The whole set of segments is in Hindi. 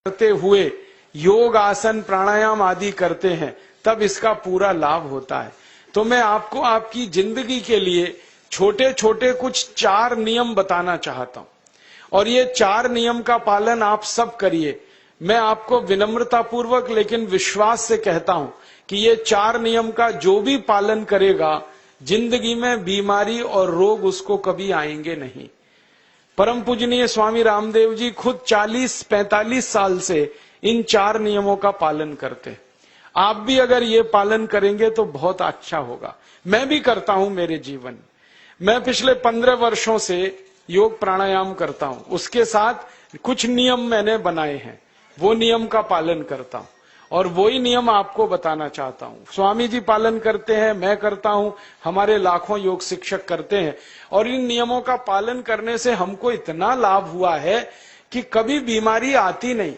करते हुए योग आसन प्राणायाम आदि करते हैं तब इसका पूरा लाभ होता है। तो मैं आपको आपकी जिंदगी के लिए छोटे छोटे कुछ 4 नियम बताना चाहता हूं और ये 4 नियम का पालन आप सब करिए। मैं आपको विनम्रतापूर्वक लेकिन विश्वास से कहता हूं कि ये 4 नियम का जो भी पालन करेगा जिंदगी में बीमारी और रोग उसको कभी आएंगे नहीं। परम पूजनीय स्वामी रामदेव जी खुद 40-45 साल से इन 4 नियमों का पालन करते हैं। आप भी अगर ये पालन करेंगे तो बहुत अच्छा होगा। मैं भी करता हूं मेरे जीवन में। मैं पिछले 15 वर्षों से योग प्राणायाम करता हूं, उसके साथ कुछ नियम मैंने बनाए हैं, वो नियम का पालन करता हूं और वही नियम आपको बताना चाहता हूं। स्वामी जी पालन करते हैं, मैं करता हूं, हमारे लाखों योग शिक्षक करते हैं और इन नियमों का पालन करने से हमको इतना लाभ हुआ है कि कभी बीमारी आती नहीं।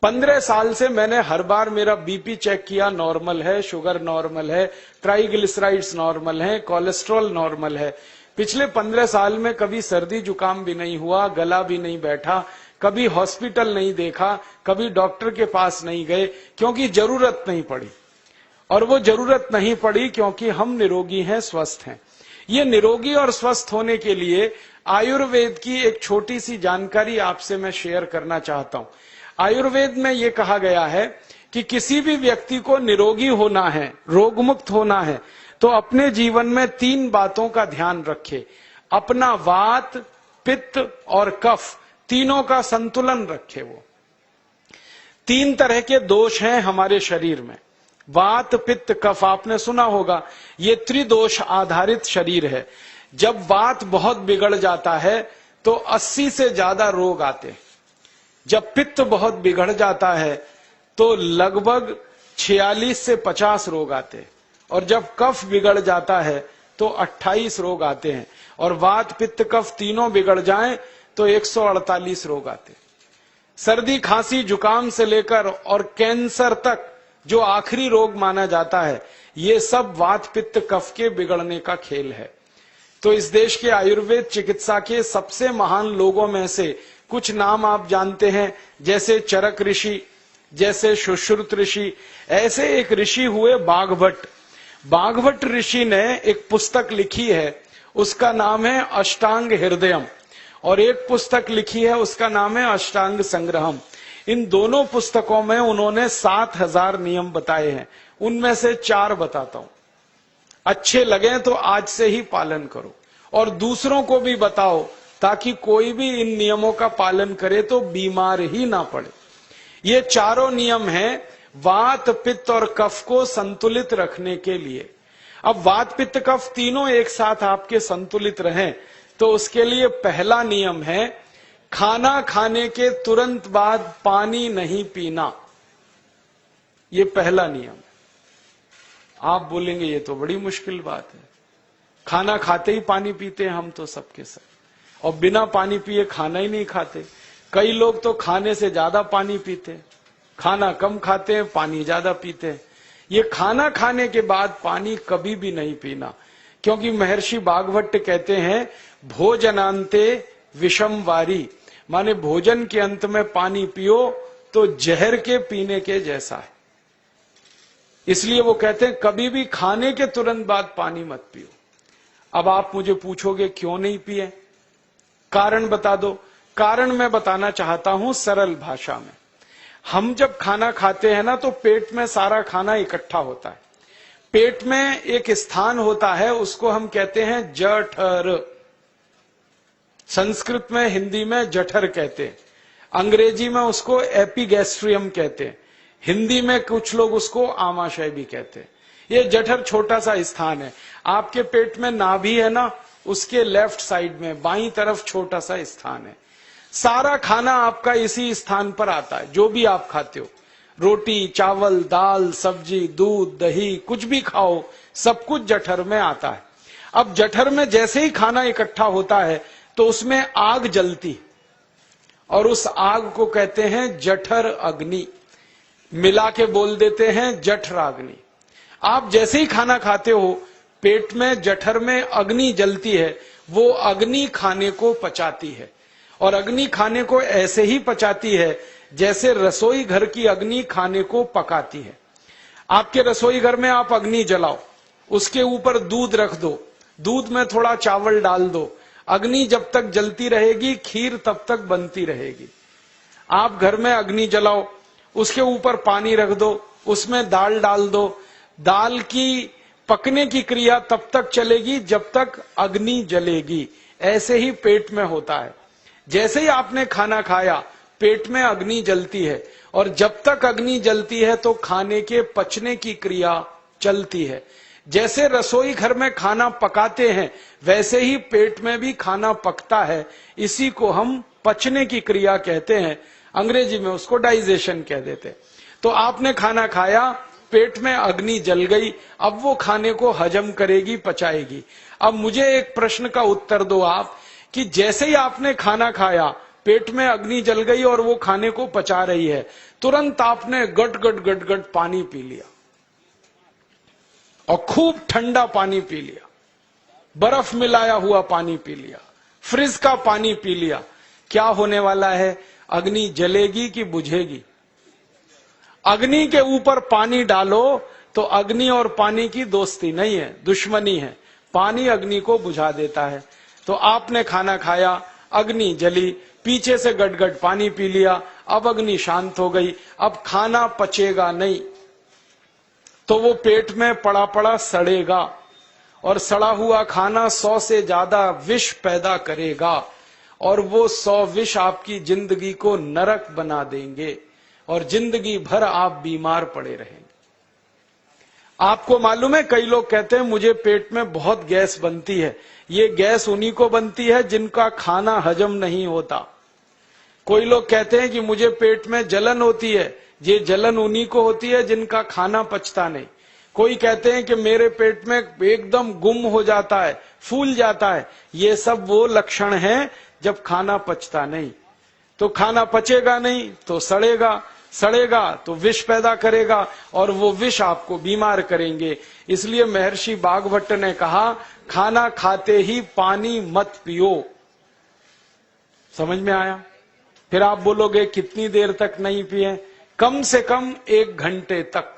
15 साल से मैंने हर बार मेरा बीपी चेक किया, नॉर्मल है, शुगर नॉर्मल है, ट्राइग्लिसराइड्स नॉर्मल है, कोलेस्ट्रॉल नॉर्मल है। पिछले 15 साल में कभी सर्दी जुकाम भी नहीं हुआ, गला भी नहीं बैठा, कभी हॉस्पिटल नहीं देखा, कभी डॉक्टर के पास नहीं गए, क्योंकि जरूरत नहीं पड़ी। और वो जरूरत नहीं पड़ी क्योंकि हम निरोगी हैं, स्वस्थ हैं। ये निरोगी और स्वस्थ होने के लिए आयुर्वेद की एक छोटी सी जानकारी आपसे मैं शेयर करना चाहता हूं। आयुर्वेद में ये कहा गया है कि किसी भी व्यक्ति को निरोगी होना है, रोगमुक्त होना है, तो अपने जीवन में 3 बातों का ध्यान रखे। अपना वात, पित्त और कफ, तीनों का संतुलन रखे। वो 3 तरह के दोष हैं हमारे शरीर में, वात, पित्त, कफ। आपने सुना होगा ये त्रिदोष आधारित शरीर है। जब वात बहुत बिगड़ जाता है तो 80 से ज्यादा रोग आते हैं। जब पित्त बहुत बिगड़ जाता है तो लगभग 46 से 50 रोग आते हैं और जब कफ बिगड़ जाता है तो 28 रोग आते हैं और वात, पित्त, कफ तीनों बिगड़ जाएं तो 148 रोग आते हैं। सर्दी, खांसी, जुकाम से लेकर और कैंसर तक जो आखिरी रोग माना जाता है, ये सब वात, पित्त, कफ के बिगड़ने का खेल है। तो इस देश के आयुर्वेद चिकित्सा के सबसे महान लोगों में से कुछ नाम आप जानते हैं, जैसे चरक ऋषि, जैसे सुश्रुत ऋषि। ऐसे एक ऋषि हुए बाघभट्ट। बाघभट्ट ऋषि ने एक पुस्तक लिखी है, उसका नाम है अष्टांग हृदयम, और एक पुस्तक लिखी है उसका नाम है अष्टांग संग्रहम। इन दोनों पुस्तकों में उन्होंने 7000 नियम बताए हैं। उनमें से 4 बताता हूं, अच्छे लगे तो आज से ही पालन करो और दूसरों को भी बताओ ताकि कोई भी इन नियमों का पालन करे तो बीमार ही ना पड़े। ये चारों नियम हैं वात, पित्त और कफ को संतुलित रखने के लिए। अब वात, पित्त, कफ तीनों एक साथ आपके संतुलित रहें तो उसके लिए पहला नियम है खाना खाने के तुरंत बाद पानी नहीं पीना। ये पहला नियम है। आप बोलेंगे ये तो बड़ी मुश्किल बात है, खाना खाते ही पानी पीते हैं हम तो सबके सब, और बिना पानी पिए खाना ही नहीं खाते। कई लोग तो खाने से ज्यादा पानी पीते हैं, खाना कम खाते हैं, पानी ज्यादा पीते हैं। ये खाना खाने के बाद पानी कभी भी नहीं पीना, क्योंकि महर्षि बाघभट्ट कहते हैं भोजनांते विषम वारी, माने भोजन के अंत में पानी पियो तो जहर के पीने के जैसा है। इसलिए वो कहते हैं कभी भी खाने के तुरंत बाद पानी मत पियो। अब आप मुझे पूछोगे क्यों नहीं पिए, कारण बता दो। कारण मैं बताना चाहता हूं सरल भाषा में। हम जब खाना खाते हैं ना तो पेट में सारा खाना इकट्ठा होता है। पेट में एक स्थान होता है, उसको हम कहते हैं जठर। संस्कृत में, हिंदी में जठर कहते हैं, अंग्रेजी में उसको एपिगैस्ट्रियम कहते हैं, हिंदी में कुछ लोग उसको आमाशय भी कहते हैं। ये जठर छोटा सा स्थान है। आपके पेट में नाभि है ना, उसके लेफ्ट साइड में बाईं तरफ छोटा सा स्थान है। सारा खाना आपका इसी स्थान पर आता है। जो भी आप खाते हो, रोटी, चावल, दाल, सब्जी, दूध, दही, कुछ भी खाओ, सब कुछ जठर में आता है। अब जठर में जैसे ही खाना इकट्ठा होता है तो उसमें आग जलती और उस आग को कहते हैं जठर अग्नि, मिला के बोल देते हैं जठराग्नि। आप जैसे ही खाना खाते हो पेट में जठर में अग्नि जलती है, वो अग्नि खाने को पचाती है और अग्नि खाने को ऐसे ही पचाती है जैसे रसोई घर की अग्नि खाने को पकाती है। आपके रसोई घर में आप अग्नि जलाओ, उसके ऊपर दूध रख दो, दूध में थोड़ा चावल डाल दो, अग्नि जब तक जलती रहेगी खीर तब तक बनती रहेगी। आप घर में अग्नि जलाओ, उसके ऊपर पानी रख दो, उसमें दाल डाल दो, दाल की पकने की क्रिया तब तक चलेगी जब तक अग्नि जलेगी। ऐसे ही पेट में होता है, जैसे ही आपने खाना खाया पेट में अग्नि जलती है, और जब तक अग्नि जलती है तो खाने के पचने की क्रिया चलती है। जैसे रसोई घर में खाना पकाते हैं वैसे ही पेट में भी खाना पकता है, इसी को हम पचने की क्रिया कहते हैं, अंग्रेजी में उसको डाइजेशन कह देते हैं। तो आपने खाना खाया, पेट में अग्नि जल गई, अब वो खाने को हजम करेगी, पचाएगी। अब मुझे एक प्रश्न का उत्तर दो आप, कि जैसे ही आपने खाना खाया पेट में अग्नि जल गई और वो खाने को पचा रही है, तुरंत आपने गट गट गट गट पानी पी लिया, और खूब ठंडा पानी पी लिया, बर्फ मिलाया हुआ पानी पी लिया, फ्रिज का पानी पी लिया। क्या होने वाला है? अग्नि जलेगी कि बुझेगी? अग्नि के ऊपर पानी डालो तो अग्नि और पानी की दोस्ती नहीं है, दुश्मनी है। पानी अग्नि को बुझा देता है। तो आपने खाना खाया, अग्नि जली, पीछे से गटगट पानी पी लिया, अब अग्नि शांत हो गई, अब खाना पचेगा नहीं, तो वो पेट में पड़ा पड़ा सड़ेगा, और सड़ा हुआ खाना 100 से ज्यादा विष पैदा करेगा, और वो 100 विष आपकी जिंदगी को नरक बना देंगे, और जिंदगी भर आप बीमार पड़े रहेंगे। आपको मालूम है, कई लोग कहते हैं मुझे पेट में बहुत गैस बनती है। ये गैस उन्हीं को बनती है जिनका खाना हजम नहीं होता। कोई लोग कहते हैं कि मुझे पेट में जलन होती है, ये जलन उन्हीं को होती है जिनका खाना पचता नहीं। कोई कहते हैं कि मेरे पेट में एकदम गुम हो जाता है, फूल जाता है, ये सब वो लक्षण हैं जब खाना पचता नहीं। तो खाना पचेगा नहीं तो सड़ेगा, सड़ेगा तो विष पैदा करेगा, और वो विष आपको बीमार करेंगे। इसलिए महर्षि भागवत ने कहा, खाना खाते ही पानी मत पियो। समझ में आया? फिर आप बोलोगे कितनी देर तक नहीं पिए? कम से कम 1 घंटे तक।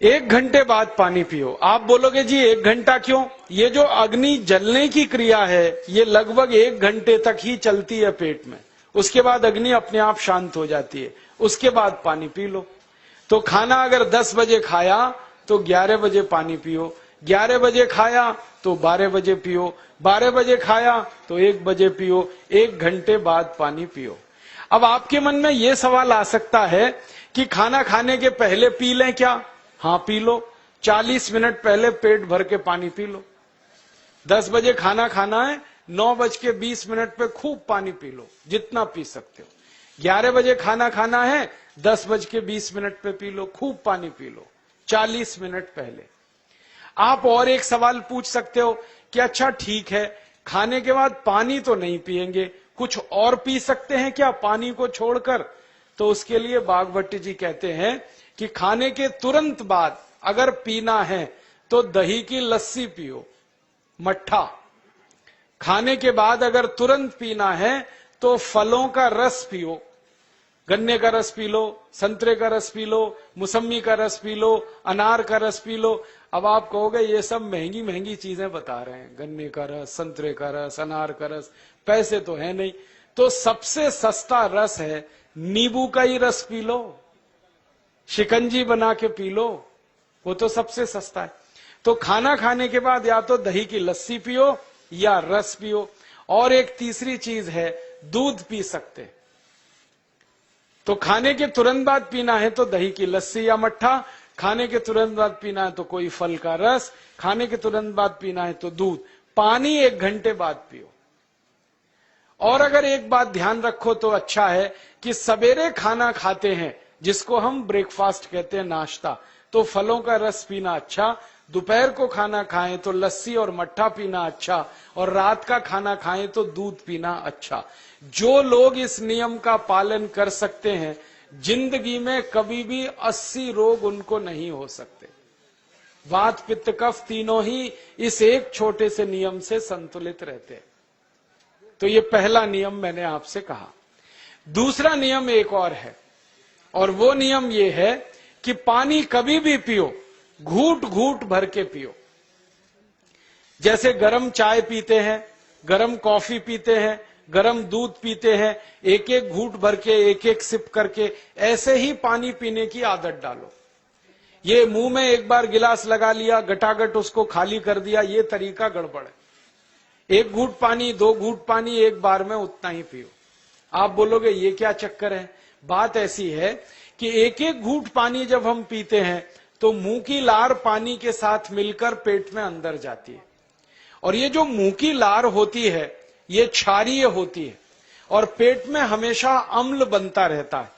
1 घंटे बाद पानी पियो। आप बोलोगे जी 1 घंटा क्यों? ये जो अग्नि जलने की क्रिया है ये लगभग 1 घंटे तक ही चलती है पेट में, उसके बाद अग्नि अपने आप शांत हो जाती है, उसके बाद पानी पी लो। तो खाना अगर 10 बजे खाया तो 11 बजे पानी पियो, 11 बजे खाया तो 12 बजे पियो, 12 बजे खाया तो 1 बजे पियो, 1 घंटे बाद पानी पियो। अब आपके मन में यह सवाल आ सकता है कि खाना खाने के पहले पी लें क्या? हाँ पी लो, 40 मिनट पहले पेट भर के पानी पी लो। 10 बजे खाना खाना है, 9:20 पे खूब पानी पी लो, जितना पी सकते हो। 11 बजे खाना खाना है, 10:20 पे पी लो, खूब पानी पी लो, 40 मिनट पहले। आप और एक सवाल पूछ सकते हो कि अच्छा ठीक है, खाने के बाद पानी तो नहीं पिएंगे, कुछ और पी सकते हैं क्या पानी को छोड़कर? तो उसके लिए भागवत जी कहते हैं कि खाने के तुरंत बाद अगर पीना है तो दही की लस्सी पियो, मट्ठा। खाने के बाद अगर तुरंत पीना है तो फलों का रस पियो, गन्ने का रस पी लो, संतरे का रस पी लो, मौसमी का रस पी लो, अनार का रस पी लो। अब आप कहोगे ये सब महंगी महंगी चीजें बता रहे हैं, गन्ने का रस, संतरे का रस, अनार का रस, पैसे तो है नहीं। तो सबसे सस्ता रस है नींबू का ही रस पी लो, शिकंजी बना के पी लो, वो तो सबसे सस्ता है। तो खाना खाने के बाद या तो दही की लस्सी पियो या रस पियो। और एक तीसरी चीज है, दूध पी सकते। तो खाने के तुरंत बाद पीना है तो दही की लस्सी या मट्ठा, खाने के तुरंत बाद पीना है तो कोई फल का रस, खाने के तुरंत बाद पीना है तो दूध। पानी 1 घंटे बाद पियो। और अगर एक बात ध्यान रखो तो अच्छा है कि सवेरे खाना खाते हैं जिसको हम ब्रेकफास्ट कहते हैं, नाश्ता, तो फलों का रस पीना अच्छा, दोपहर को खाना खाएं तो लस्सी और मट्ठा पीना अच्छा, और रात का खाना खाएं तो दूध पीना अच्छा। जो लोग इस नियम का पालन कर सकते हैं जिंदगी में कभी भी 80 रोग उनको नहीं हो सकते। वात पित्त कफ तीनों ही इस एक छोटे से नियम से संतुलित रहते हैं। तो ये पहला नियम मैंने आपसे कहा। दूसरा नियम एक और है, और वो नियम ये है कि पानी कभी भी पियो, घूट घूट भर के पियो। जैसे गरम चाय पीते हैं, गरम कॉफी पीते हैं, गरम दूध पीते हैं, एक एक घूट भर के, एक एक सिप करके, ऐसे ही पानी पीने की आदत डालो। ये मुंह में एक बार गिलास लगा लिया, गटागट उसको खाली कर दिया, ये तरीका गड़बड़ है। एक घूट पानी, दो घूट पानी एक बार में उतना ही पियो। आप बोलोगे ये क्या चक्कर है? बात ऐसी है कि एक एक घूट पानी जब हम पीते हैं तो मुंह की लार पानी के साथ मिलकर पेट में अंदर जाती है, और ये जो मुंह की लार होती है ये क्षारीय होती है, और पेट में हमेशा अम्ल बनता रहता है।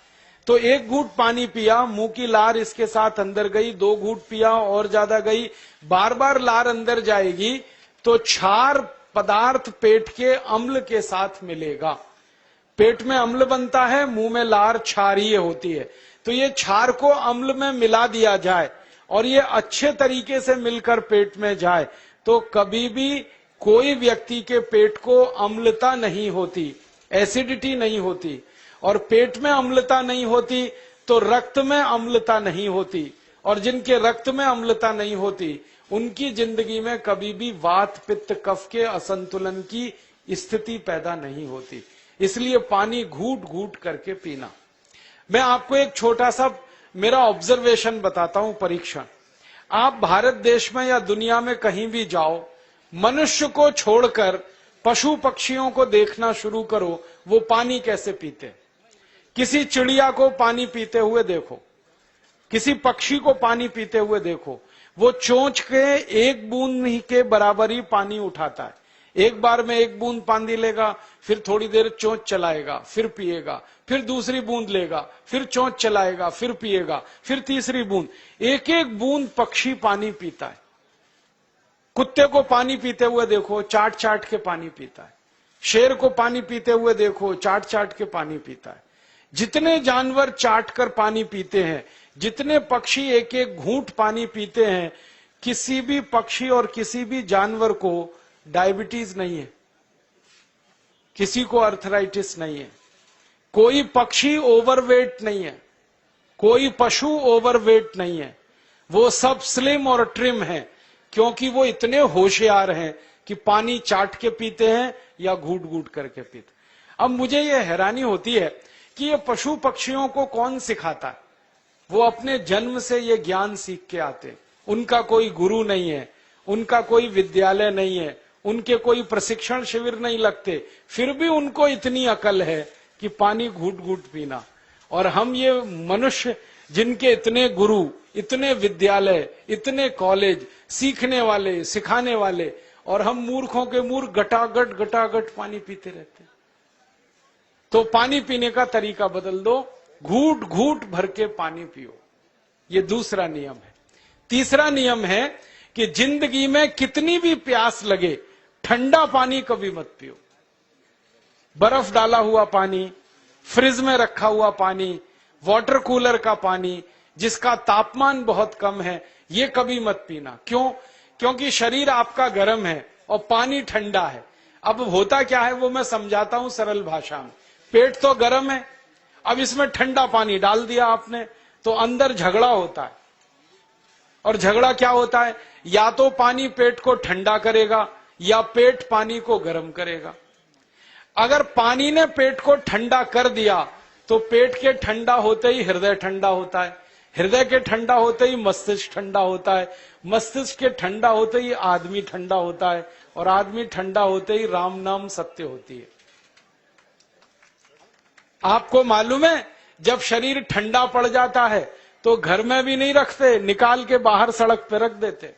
तो एक घूट पानी पिया, मुंह की लार इसके साथ अंदर गई, दो घूट पिया और ज्यादा गई, बार बार लार अंदर जाएगी तो क्षार पदार्थ पेट के अम्ल के साथ मिलेगा। पेट में अम्ल बनता है, मुंह में लार क्षारीय होती है, तो ये क्षार को अम्ल में मिला दिया जाए और ये अच्छे तरीके से मिलकर पेट में जाए तो कभी भी कोई व्यक्ति के पेट को अम्लता नहीं होती, एसिडिटी नहीं होती, और पेट में अम्लता नहीं होती तो रक्त में अम्लता नहीं होती, और जिनके रक्त में अम्लता नहीं होती उनकी जिंदगी में कभी भी वात पित्त कफ के असंतुलन की स्थिति पैदा नहीं होती। इसलिए पानी घूट घूट करके पीना। मैं आपको एक छोटा सा मेरा ऑब्जर्वेशन बताता हूं, परीक्षण। आप भारत देश में या दुनिया में कहीं भी जाओ, मनुष्य को छोड़कर पशु पक्षियों को देखना शुरू करो, वो पानी कैसे पीते। किसी चिड़िया को पानी पीते हुए देखो, किसी पक्षी को पानी पीते हुए देखो, वो चोंच के एक बूंद के बराबर ही पानी उठाता है। एक बार में एक बूंद पानी लेगा, फिर थोड़ी देर चोंच चलाएगा, फिर पिएगा, फिर दूसरी बूंद लेगा, फिर चोंच चलाएगा, फिर पिएगा, फिर तीसरी बूंद। एक एक बूंद पक्षी पानी पीता है। कुत्ते को पानी पीते हुए देखो, चाट चाट के पानी पीता है। शेर को पानी पीते हुए देखो, चाट चाट के पानी पीता है। जितने जानवर चाट कर पानी पीते हैं, जितने पक्षी एक एक घूंट पानी पीते हैं, किसी भी पक्षी और किसी भी जानवर को डायबिटीज नहीं है, किसी को अर्थराइटिस नहीं है, कोई पक्षी ओवरवेट नहीं है, कोई पशु ओवरवेट नहीं है। वो सब स्लिम और ट्रिम है, क्योंकि वो इतने होशियार हैं कि पानी चाट के पीते हैं या घूट घूट करके पीते। अब मुझे ये हैरानी होती है कि ये पशु पक्षियों को कौन सिखाता है? वो अपने जन्म से ये ज्ञान सीख के आते हैं। उनका कोई गुरु नहीं है, उनका कोई विद्यालय नहीं है, उनके कोई प्रशिक्षण शिविर नहीं लगते, फिर भी उनको इतनी अकल है कि पानी घूट घूट पीना। और हम ये मनुष्य जिनके इतने गुरु, इतने विद्यालय, इतने कॉलेज, सीखने वाले, सिखाने वाले, और हम मूर्खों के मूर्ख गटागट गटागट पानी पीते रहते हैं। तो पानी पीने का तरीका बदल दो, घूट घूट भर के पानी पियो। ये दूसरा नियम है। तीसरा नियम है कि जिंदगी में कितनी भी प्यास लगे, ठंडा पानी कभी मत पियो। बर्फ डाला हुआ पानी, फ्रिज में रखा हुआ पानी, वाटर कूलर का पानी जिसका तापमान बहुत कम है, ये कभी मत पीना। क्यों? क्योंकि शरीर आपका गर्म है और पानी ठंडा है। अब होता क्या है वो मैं समझाता हूं सरल भाषा में। पेट तो गर्म है, अब इसमें ठंडा पानी डाल दिया आपने तो अंदर झगड़ा होता है। और झगड़ा क्या होता है? या तो पानी पेट को ठंडा करेगा या पेट पानी को गर्म करेगा। अगर पानी ने पेट को ठंडा कर दिया तो पेट के ठंडा होते ही हृदय ठंडा होता है, हृदय के ठंडा होते ही मस्तिष्क ठंडा होता है, मस्तिष्क के ठंडा होते ही आदमी ठंडा होता है, और आदमी ठंडा होते ही राम नाम सत्य होती है। आपको मालूम है, जब शरीर ठंडा पड़ जाता है तो घर में भी नहीं रखते, निकाल के बाहर सड़क पे रख देते।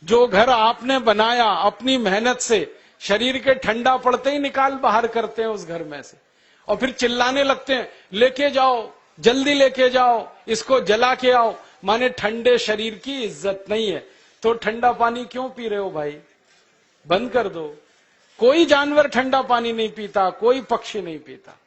जो घर आपने बनाया अपनी मेहनत से, शरीर के ठंडा पड़ते ही निकाल बाहर करते हैं उस घर में से, और फिर चिल्लाने लगते हैं, लेके जाओ, जल्दी लेके जाओ, इसको जला के आओ। माने ठंडे शरीर की इज्जत नहीं है। तो ठंडा पानी क्यों पी रहे हो भाई? बंद कर दो। कोई जानवर ठंडा पानी नहीं पीता, कोई पक्षी नहीं पीता।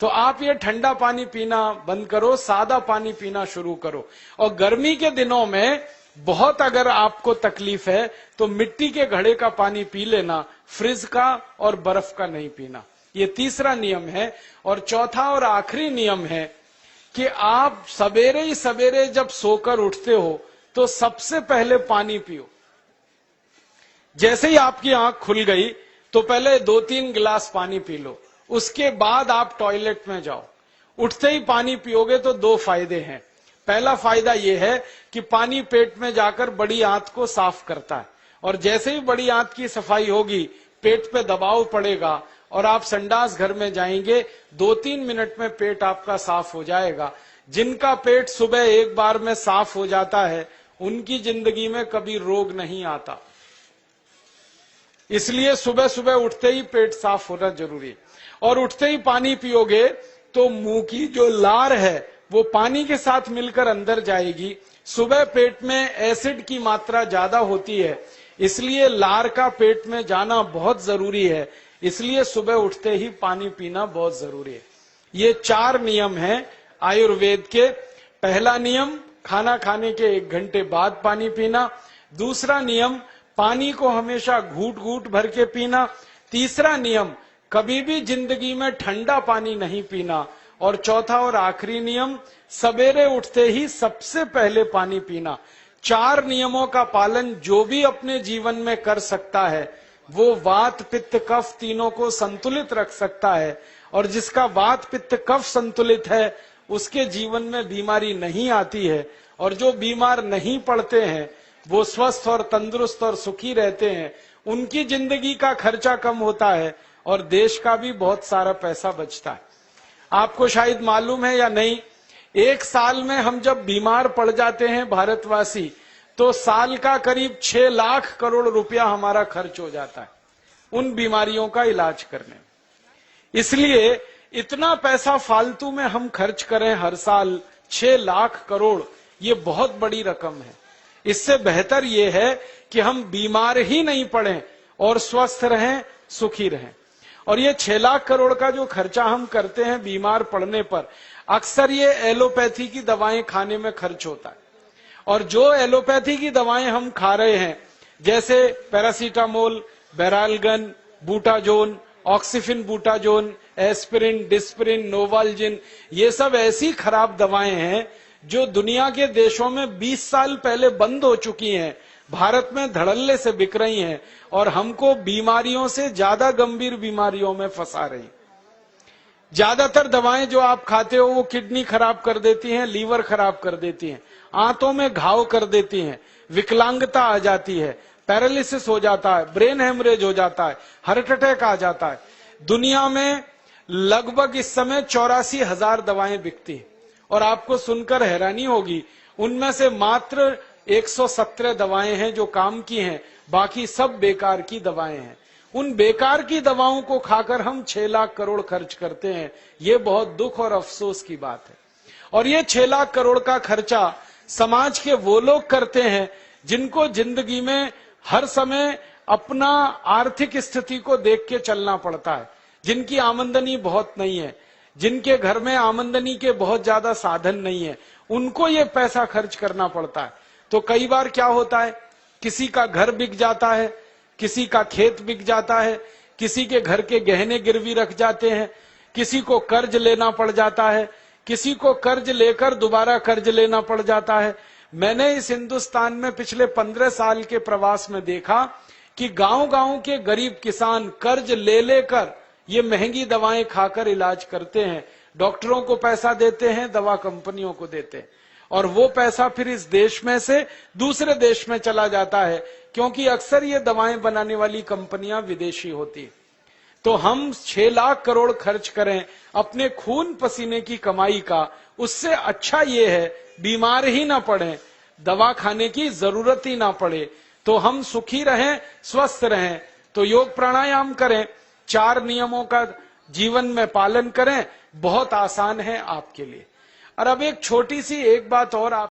तो आप ये ठंडा पानी पीना बंद करो, सादा पानी पीना शुरू करो। और गर्मी के दिनों में बहुत अगर आपको तकलीफ है तो मिट्टी के घड़े का पानी पी लेना, फ्रिज का और बर्फ का नहीं पीना। ये तीसरा नियम है। और चौथा और आखिरी नियम है कि आप सवेरे ही सवेरे जब सोकर उठते हो तो सबसे पहले पानी पियो। जैसे ही आपकी आंख खुल गई तो पहले 2-3 गिलास पानी पी लो, उसके बाद आप टॉयलेट में जाओ। उठते ही पानी पियोगे तो 2 फायदे हैं। पहला फायदा यह है कि पानी पेट में जाकर बड़ी आंत को साफ करता है, और जैसे ही बड़ी आंत की सफाई होगी पेट पे दबाव पड़ेगा और आप संडास घर में जाएंगे, 2-3 मिनट में पेट आपका साफ हो जाएगा। जिनका पेट सुबह एक बार में साफ हो जाता है उनकी जिंदगी में कभी रोग नहीं आता। इसलिए सुबह सुबह उठते ही पेट साफ होना जरूरी है। और उठते ही पानी पियोगे तो मुंह की जो लार है वो पानी के साथ मिलकर अंदर जाएगी। सुबह पेट में एसिड की मात्रा ज्यादा होती है, इसलिए लार का पेट में जाना बहुत जरूरी है। इसलिए सुबह उठते ही पानी पीना बहुत जरूरी है। ये 4 नियम हैं आयुर्वेद के। पहला नियम, खाना खाने के 1 घंटे बाद पानी पीना। दूसरा नियम, पानी को हमेशा घूट घूट भर के पीना। तीसरा नियम, कभी भी जिंदगी में ठंडा पानी नहीं पीना। और चौथा और आखिरी नियम, सवेरे उठते ही सबसे पहले पानी पीना। 4 नियमों का पालन जो भी अपने जीवन में कर सकता है वो वात पित्त कफ तीनों को संतुलित रख सकता है। और जिसका वात पित्त कफ संतुलित है उसके जीवन में बीमारी नहीं आती है। और जो बीमार नहीं पड़ते हैं वो स्वस्थ और तंदुरुस्त और सुखी रहते हैं। उनकी जिंदगी का खर्चा कम होता है और देश का भी बहुत सारा पैसा बचता है। आपको शायद मालूम है या नहीं, 1 साल में हम जब बीमार पड़ जाते हैं भारतवासी तो साल का करीब 6 लाख करोड़ रुपया हमारा खर्च हो जाता है उन बीमारियों का इलाज करने में। इसलिए इतना पैसा फालतू में हम खर्च करें हर साल 6 लाख करोड़, ये बहुत बड़ी रकम है। इससे बेहतर ये है कि हम बीमार ही नहीं पड़ें और स्वस्थ रहें, सुखी रहें। और ये 6 लाख करोड़ का जो खर्चा हम करते हैं बीमार पड़ने पर, अक्सर ये एलोपैथी की दवाएं खाने में खर्च होता है। और जो एलोपैथी की दवाएं हम खा रहे हैं, जैसे paracetamol, Baralgan, Butazone, oxyphenbutazone, aspirin, Disprin, Novalgin, ये सब ऐसी खराब दवाएं हैं जो दुनिया के देशों में 20 साल पहले बंद हो चुकी हैं, भारत में धड़ल्ले से बिक रही हैं और हमको बीमारियों से ज्यादा गंभीर बीमारियों में फंसा रही। ज्यादातर दवाएं जो आप खाते हो वो किडनी खराब कर देती हैं, लीवर खराब कर देती हैं, आंतों में घाव कर देती हैं, विकलांगता आ जाती है, पैरालिसिस हो जाता है, ब्रेन हेमरेज हो जाता है, हार्ट अटैक आ जाता है। दुनिया में लगभग इस समय 84,000 दवाएं बिकती हैं और आपको सुनकर हैरानी होगी, उनमें से मात्र 117 दवाएं हैं जो काम की हैं, बाकी सब बेकार की दवाएं हैं। उन बेकार की दवाओं को खाकर हम 6 लाख करोड़ खर्च करते हैं। ये बहुत दुख और अफसोस की बात है। और ये 6 लाख करोड़ का खर्चा समाज के वो लोग करते हैं जिनको जिंदगी में हर समय अपना आर्थिक स्थिति को देख के चलना पड़ता है, जिनकी आमदनी बहुत नहीं है, जिनके घर में आमदनी के बहुत ज्यादा साधन नहीं है, उनको ये पैसा खर्च करना पड़ता है। तो कई बार क्या होता है, किसी का घर बिक जाता है, किसी का खेत बिक जाता है, किसी के घर के गहने गिरवी रख जाते हैं, किसी को कर्ज लेना पड़ जाता है, किसी को कर्ज लेकर दोबारा कर्ज लेना पड़ जाता है। मैंने इस हिंदुस्तान में पिछले 15 साल के प्रवास में देखा कि गांव-गांव के गरीब किसान कर्ज ले लेकर ये महंगी दवाएं खाकर इलाज करते हैं, डॉक्टरों को पैसा देते हैं, दवा कंपनियों को देते हैं, और वो पैसा फिर इस देश में से दूसरे देश में चला जाता है, क्योंकि अक्सर ये दवाएं बनाने वाली कंपनियां विदेशी होती है। तो हम 6 लाख करोड़ खर्च करें अपने खून पसीने की कमाई का, उससे अच्छा ये है बीमार ही ना पड़े, दवा खाने की जरूरत ही ना पड़े, तो हम सुखी रहें, स्वस्थ रहें। तो योग प्राणायाम करें, 4 नियमों का जीवन में पालन करें, बहुत आसान है आपके लिए। और अब एक छोटी सी एक बात और आप